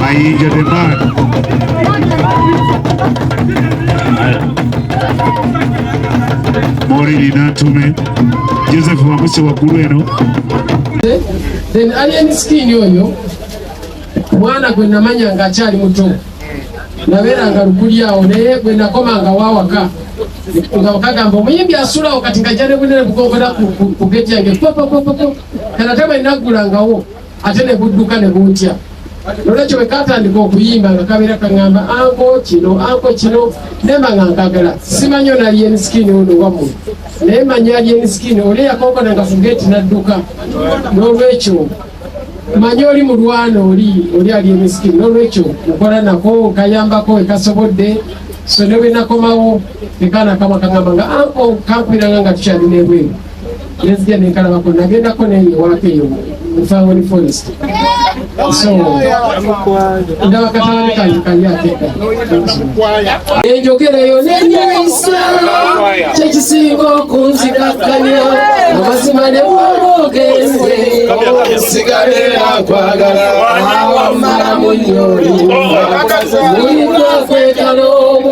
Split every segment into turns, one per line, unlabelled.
Mayinja the man. Mori Nantume Joseph Wamuse wakulu eno.
Then alien skin yoyo mwana gwe namanya nga akyali muto nabeeranga lukulyawo naye gwe nakomanga waawaka nga bakagamba omuyimbi asulawo kati ngajja ne bunene bugogola ku geti yange popopopopo kana taba inaggulangawo ate ne budduka ne buntya nolwekyo bwe katandika okuyimba nga kabeera kaŋŋamba anko kino nemba nga nkagala simanyo na alien skin ono wamu naye manya alien skin oli yakongona nga ku geti nadduka n'olwekyo manyi oli mulwana oli alien skin n'olwekyo mukola nako nkayambako ekasobodde so ne bwe nakomawo ekaana kama kaŋŋamba nga anko kampiranga nga tukyalina ebweru nezija nenkalabako nagendako neyewaako eyo Family Forest. So, ndawa katani kali ateka. Enjogera yo nenyisa chekisingo kunzikakanya amazima ne bwogenze sigalera kwagala awamala munyoli kwekalo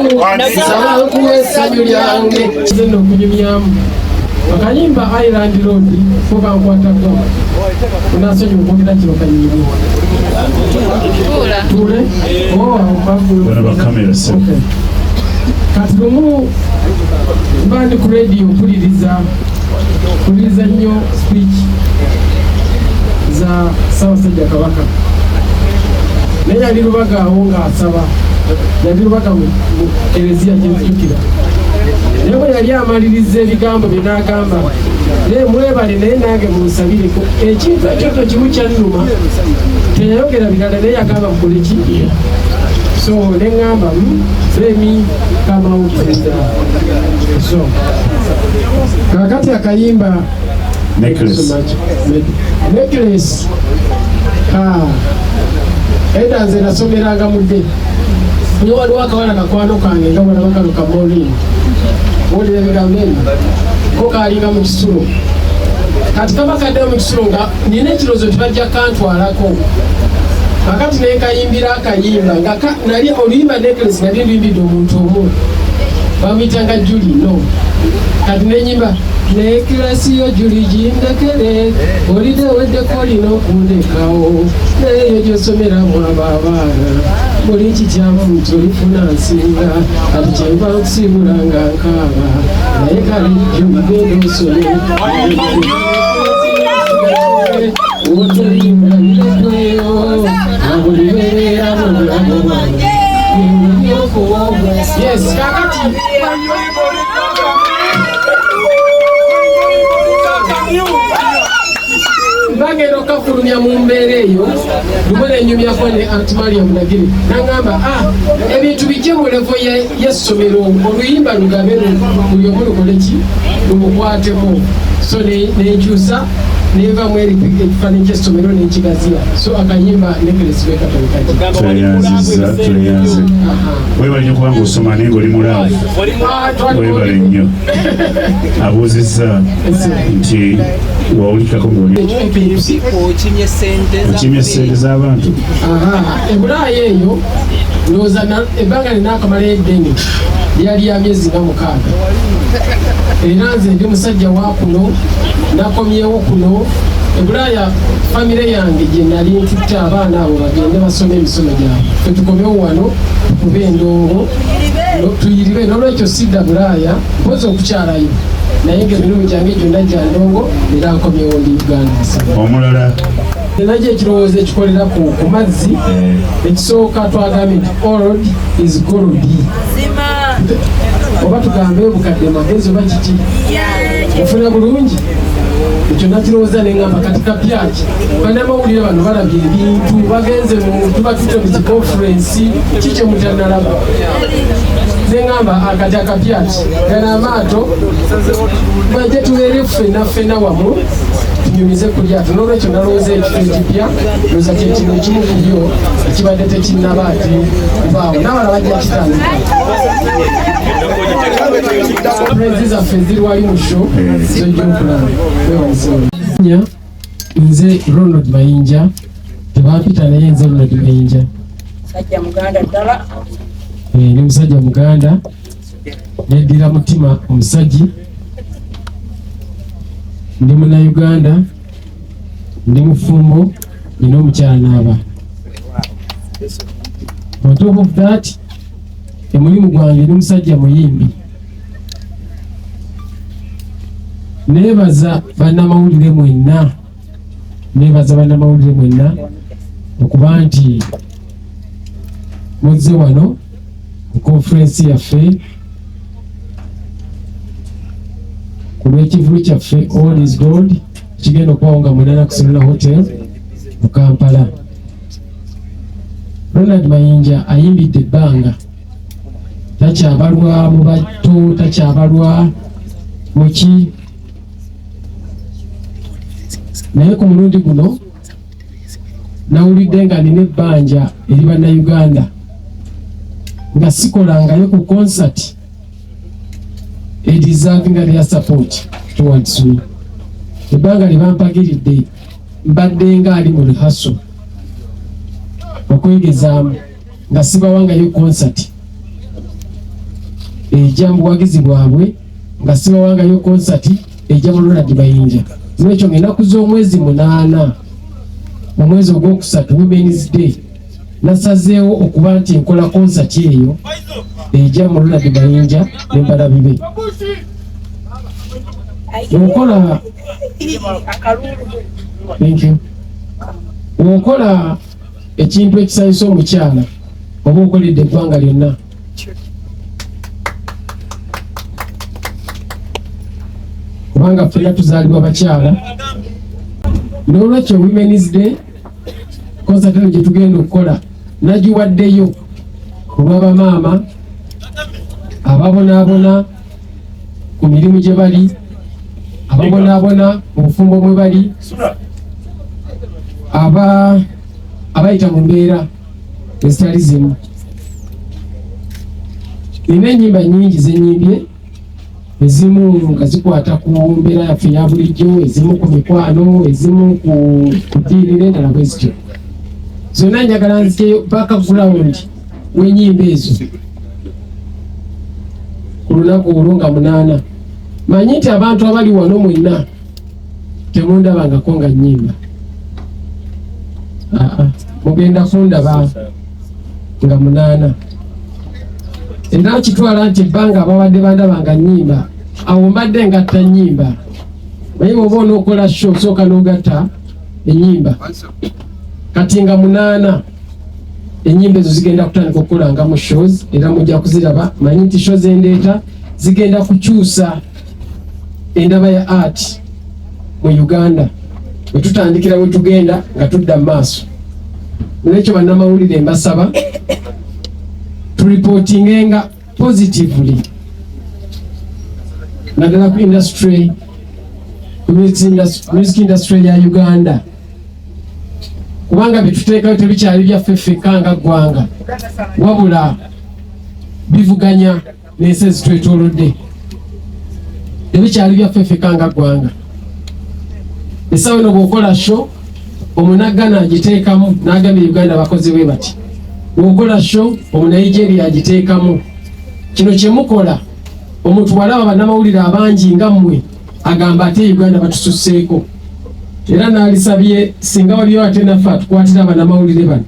sangu essanyu lyange kizino okunyumyamu akayimba Island Road fuba nkwatako unasonyi mukogera kino kanyimba tule
wana kamera se
kati lumu mbandi ku radio kuliriza nnyo speech za Ssaabasajja Kabaka naye yali lubaga awo ng'asaba yali lubaga mu Eklezia gyenzijukira naye bwe yali amaliriza ebigambo bye n'agamba naye mwebale naye nange munsabireko ekintu ekyo kimu kyannuma teyayogera birala naye yagamba mukole ki so neŋŋamba Femi kamawukiza so kakati akayimba necklace edda nze nasomeranga mudde nyo waliwo akawala kakwano kange nga bwalaba kano kamoolini wulira ebigambo ebyo ko kaalinga mu kisulo kati kaba kaddeo mu kisulo nga nina ekirowoozo tibajja kantwalako kakati naye kayimbira akayimba nga nali oluyimba necklace nali luyimbidde omuntu omu bamuyitanga Juli no kati nenyimba necklace yo Juli gindekere olide weddeko olina okundekawo naye gyosomeramu abo abaana buli kikyamu nti olifuna nsinga ati kyenva nkusibula nga nkaaba naye kale jjo mugenda osome otoyimba birekweyo abuli beera mu bulamu bwange yes kakati bagenda okafulumya mu mbeera eyo lumu nenyumyako ne Aunt Mariam Nagiri nagamba ebintu bijje mu levo y'essomero oluyimba lugabe buli omu lukoleki lumukwateko so nenkyusa nevamu ekifaananyi ky'essomero n'enkigaziya so akayimba necklace bekatolekaki
tweyanze webale nnyo kubanga osoma naye ngaoli mulaavu webale nnyo abuuzizza nti wawulikako okimye ssente z'abantu
ebulaaya eyo ndowooza ebbanga linaakamala eddene lyali ya myezi nga 6 era nze ndi musajja wa kuno nakomyewo kuno ebulaaya famire yange gye nali ntutte abaana abo bagende basome emisomo gyabwe fetukomewo wano tukube endongo tuyiribe n'olwekyo sidda bulaaya mpozi okukyalayo naye ng'emirimu gyange gyonna gya ndongo era nkomyewo ndi Uganda
omulala
najja ekirowoozo ekikolera ku mazzi ekisooka twagambye nti old is gold oba tugambe obukadde magezi oba kiki ofuna bulungi ekyo nakirowooza neŋŋamba kati kapyaki bannamawulire bano balabye ebintu bagenze tuba tutte mu kikonferensi kikyo mutanalaba neŋŋamba akati akapyaki gana amaato bajje tubeere ffenna wamu tunyumize ku lyato n'olwekyo nalowooza ekifo ekipya looza kyekino ekimu ku byo ekibadde tekinnaba ati kubaawo n'abala bajja kitandika surprise zaffe ziri wali mu show zojja okulaba nze Ronald Mayinja tebapita naye nze Ronald Mayinja. Ni musajja Muganda neddira mutima omusajji. Ndi Munnayuganda, ndi mufumbo, nina omukyala n'abaana. On top of that, emulimu gwange ndi musajja muyimbi. Neebaza bannamawulire mwenna, okuba nti muzze wano ku conference yaffe ku lw'ekivulu kyaffe All is Gold kigenda okubawo nga mwenna ku Serena Hotel mu Kampala. Ronald Mayinja ayimbidde ebbanga, takyabalwa mu bato, takyabalwa mu ki, naye ku mulundi guno nawulidde nga nina ebbanja eri bannayuganda nga sikolangayo ku concert deserving their support towards me. Ebbanga libampagiridde mbadde nga ali mu rehearsal okwegezaamu nga sibawangayo concert ejja mu buwagizi bwabwe, nga sibawangayo concert ejja mu Ronald Mayinja. N'ekyo ng'ennaku z'omwezi 8 omwezi ogwokusatu Women's Day nasazeewo okuba nti nkola concert eyo ejja mu Ronald Mayinja n'embalabibe. Okola ekintu ekisanyusa omukyala oba okoledde eggwanga lyonna. Kubanga ffenna tuzaalibwa bakyala. N'olwekyo Women's Day concert eno gye tugenda okukola nagiwaddeyo olw'abamaama ababonaabona ku mirimu gye bali, ababonaabona mu bufumbo mwe bali, abayita mu mbeera ezitali zimu. Nina ennyimba nnyingi ze nyimbye, ezimu nga zikwata ku mbeera yaffe ya bulijjo, ezimu ku mikwano, ezimu ku ddiini n'endala bwe zityo. Zonna njagala nziteyo background w'ennyimba ezo ku lunaku olwo nga 8. Manyi nti abantu abali wano mwenna temundabangako nga nnyimba. Mugenda kundaba nga 8. Era kitwala nti ebbanga ababadde bandaba nga nnyimba, awo mbadde ngatta nnyimba. Naye bw'oba onookola show sooka n'ogatta ennyimba. Kati nga 8 ennyimba ezo zigenda kutandika okukolanga mu shows, era mujja kuziraba. Manyi nti shows endeeta zigenda kukyusa endaba ya art mu Uganda. Bwe tutandikira we tugenda nga tudda mu maaso. N'ekyo bannamawulire mbasaba tureportingenga positively naddala ku industry, ku music industry ya Uganda, kubanga byetuteekayo tebikyali byaffe ffekka nga ggwanga, wabula bivuganya n'ensi ezitwetoolodde. Tebikyali byaffe ffekka nga ggwanga. Essaawa eno bw'okola show omunaggana agiteekamu n'agambye Uganda bakozi bwe bati, bw'okola show omunigeria agiteekamu. Kino kye mukola omuntu bw'alaba bannamawulire abangi nga mmwe agamba ate Uganda batususseeko. Era n'alisabye singa waliyo ate naffe atukwatira bannamawulire bano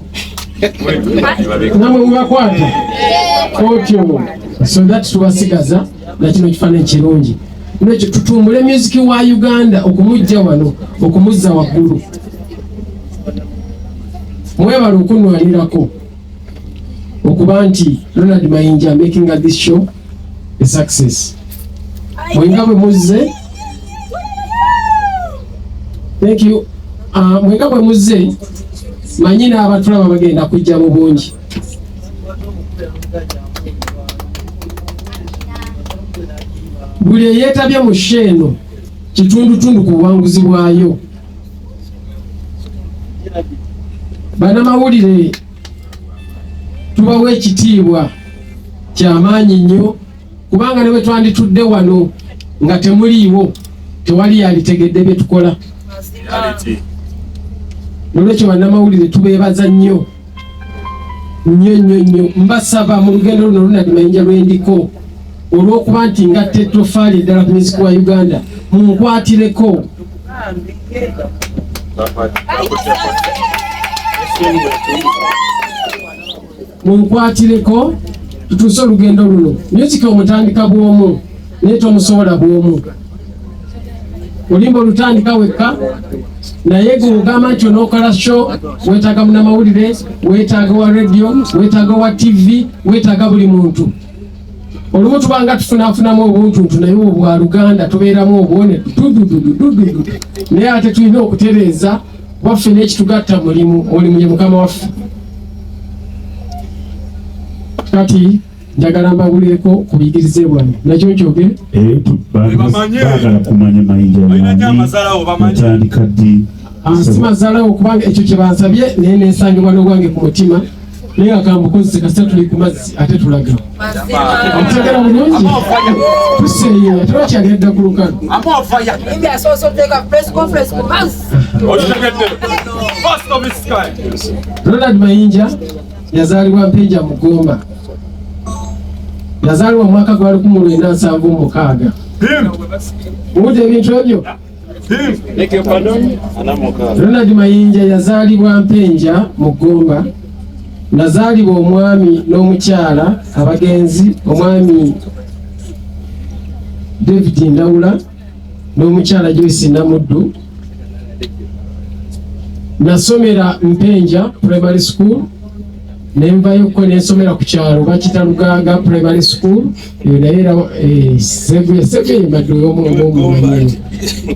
namwe mubakwata otyo, so that tubasigaza na kino kifaananyi kirungi. N'ekyo tutumbule music wa Uganda okumujja wano, okumuzza waggulu. Mwebale okunwanirako okuba nti Ronald Mayinja making this show a success. Mwenga bwe muzze, thank you. Mwenga bwe muzze, manyi n'abatulaba bagenda kujja mu bungi. Buli eyeetabye mu sheeno kitundutundu ku buwanguzi bwayo. Bannamawulire tubawa ekitiibwa ky'amaanyi nnyo, kubanga ne bwe twanditudde wano nga temuliiwo tewali yalitegedde bye tukola. nolwekyo bannamawulire tubeebaza nnyo mbasaba mu lugendo luno Ronald Mayinja lwendiko olw'okuba nti ngatta ettofaali eddala ku music wa Uganda munkwatireko tutuuse olugendo luno. Music omutandika bw'omu naye tomusobola bw'omu, olimba olutandika wekka naye gweogamba nti onookola show weetaaga munnamawulire, weetaaga wa radio, weetaaga wa TV, weetaaga buli muntu. Olumu tubanga tufunaafunamu obuntuntu naye obwa Luganda tubeeramu obwone dudududududu, naye ate tulina okutereeza waffe n'ekitugatta mulimu ye Mukama waffe. Kati njagala mbabulireko ku biyigirize bwange nakyo nkyogere
baagala kumanya Mayinja yatandika ddi.
Si mazalawo kubanga ekyo kye bansabye naye nensangibwa n'obwange ku mutima naye akambukozese kasita tuli ku mazzi ate tulaga okutegera bulungi tuseeyo tebakyagenda ku lukano. Ronald Mayinja yazaalibwa Mpinja Mugomba, yazaalibwa mu mwaka gwa 1976. Muwulira ebintu ebyo. Ronald Mayinja yazaalibwa Mpinja Mugomba, nazaalibwa omwami n'omukyala abagenzi, omwami David Ndawula n'omukyala Joyce Namuddu. Nasomera Mpinja Primary School nenvayo ko nensomera ku kyalo bakita Lugaga Primary School naye sege mbadde omumanyi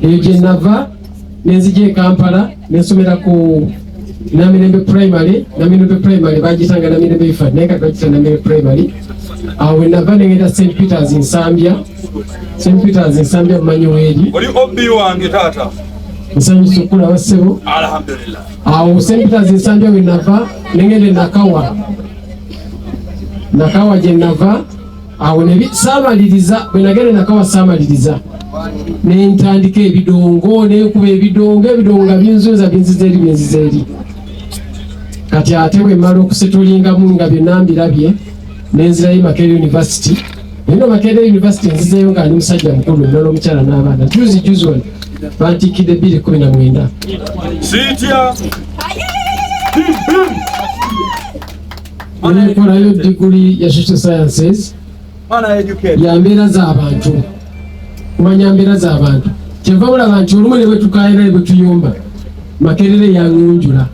eyo gye nava nenzija e Kampala nensomera ku Namirembe Primary. Namirembe Primary bagitanga Namirembe Ifad naye kati bagita Namirembe Primary. Awo nava nengenda St. Peters Nsambya. St. Peters Nsambya mumanyi weeri
oli obi wange taata
nsanyusa okulaba ssebo.
alhamdulillah.
Awo St. Peters Nsambya we nava nengende Nakawa gye nava. Awo saamaliriza bwe nagenda Nakawa saamaliriza nentandika ebidongo nekuba ebidongo nga binzunza binziza eri. Kati ate bwe mmala okusetolingamu nga byonna mbirabye nenzirayo Makerere University. Eno Makerere University nzizeyo nga ali musajja mukulu nnala omukyala n'abaana juzi wano bantikidde 2019.
Sitya
nekolayo diguli ya social sciences ya mbeera z'abantu. Kumanya mbeera z'abantu kyeva bulaba nti olumu ne bwe tukaayira ne bwe tuyumba Makerere yangunjula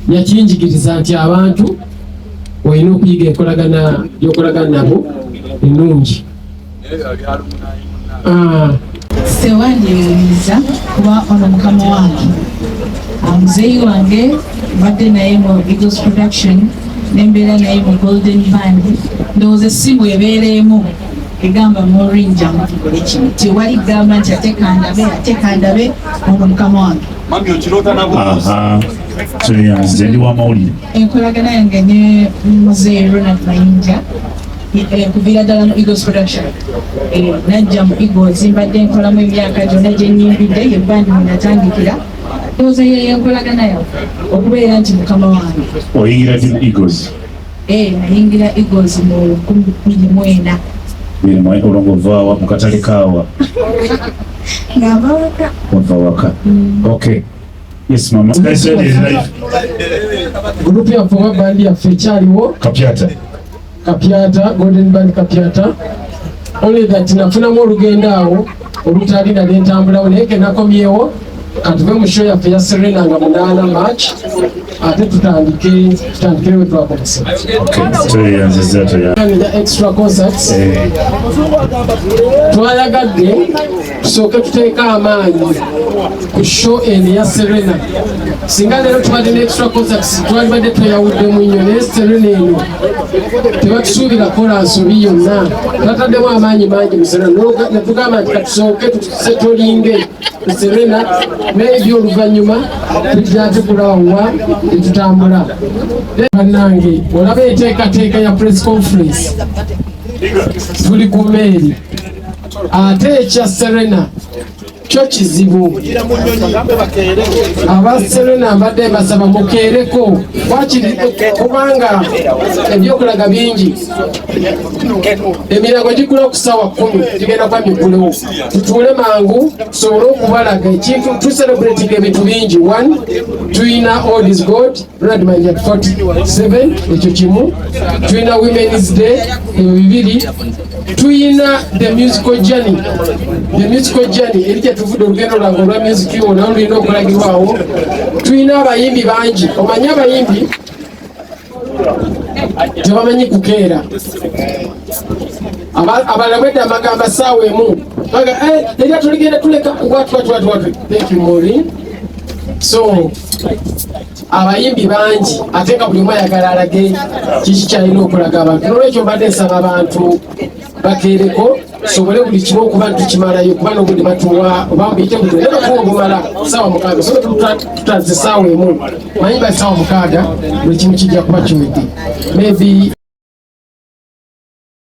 yakinjigiriza nti abantu olina okuyiga enkolagana y'okolagana nabo ennungi.
Sewandiza kuba ono mukama wange muzeeyi wange mbadde naye mu Eagles Production nembeera naye mu Golden Band. Ndowooza essimu ebeereemu egamba Mayinja mukole kino tewali gamba nti ate kandabe ono mukama wange.
mami okirota nabo
nze ndi wa mawulire.
Enkolagana yange ne muzeeyi Ronald Mayinja kuviira ddala mu Eagles Production. Najja mu Eagles mbadde nkolamu emyaka gyonna gye nnyimbidde ye bandi mwe natandikira. Ndowooza yeyo enkolagana yaffe okubeera nti mukama wange.
Oyingira ddi mu Eagles?
Nayingira Eagles mu 2004.
Olongo vaawa mu katale kaawa
Ngava waka.
wava waka. Okay. Yes mama.
Gurupu yaffe oba bandi yaffe ekyaliwo Kapyata Golden Band Kapyata. Only that nafunamu olugendo awo olutali nali ntambulawo naye ke nakomyewo katuve mu show yaffe ya Serena nga 8 March ate tutandikire we twakomesa. Extra concerts twayagadde tusooke tuteeka amaanyi ku show eno ya Serena. Singa leero tubadde ne extra concerts twalibadde tweyawuddemu nnyo naye Serena eno tebatusuubira kola nsobi yonna bataddemu amaanyi mangi mu Serena netugamba nti katusooke tusetolinge Serena n'ebyo oluvannyuma tujyatekulawa tetutambula. Bannange olaba enteekateeka ya press conference tuli ku meeri ate ekya Serena kyo kizibu. Aba Serena mbadde mbasaba mukeereko kubanga ebyokulaga bingi. Emirango gikula ku ssaawa 10 gigenda kuba migulewo. Tutuule mangu tusobole okubalaga ekintu tuselebrating ebintu bingi. 1 tuyina All is God Ronald Mayinja 47 ekyo kimu. Tuyina Women's Day ebyo bibiri. Tuyina the musical journey eri gyetuvudde olugendo lwange olwa music nawo lulina okulagirwawo. Tuyina abayimbi bangi. Omanyi abayimbi tebamanyi kukeera. Abalala bwedda amagamba ssaawa emu era tuligenda tuleka thank you Maureen. So abayimbi bangi ate nga buli omu ayagala alage kiki kyalina okulaga abantu. Nolwekyo mbadde nsaba abantu bakeereko sobole buli kimu okuba ntukimalayo kuba n'obundi batuwa oba mbiyite buli naye bakuwa obumala ssaawa 6 so tutaze ssaawa emu manyi ba ssaawa 6 buli kimu kijja kuba kiwedde maybe